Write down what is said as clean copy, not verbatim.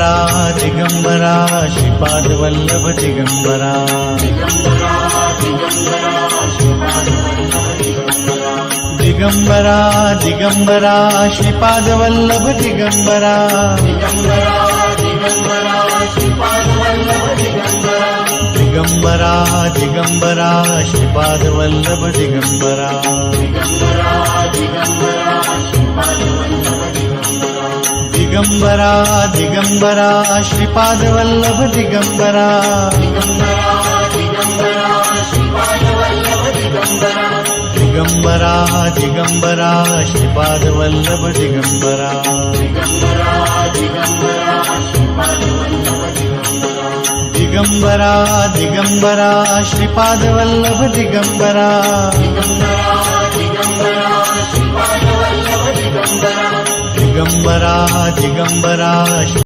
Digambara Shripad Vallabh Digambara Digambara Digambara Shripad Vallabh Digambara Digambara Digambara Shripad Vallabh Digambara Digambara Digambara Shripad Vallabh Digambara Digambara Digambara Shripad Vallabh Digambara Digambara Digambara Shripad Vallabh Digambara Digambara Digambara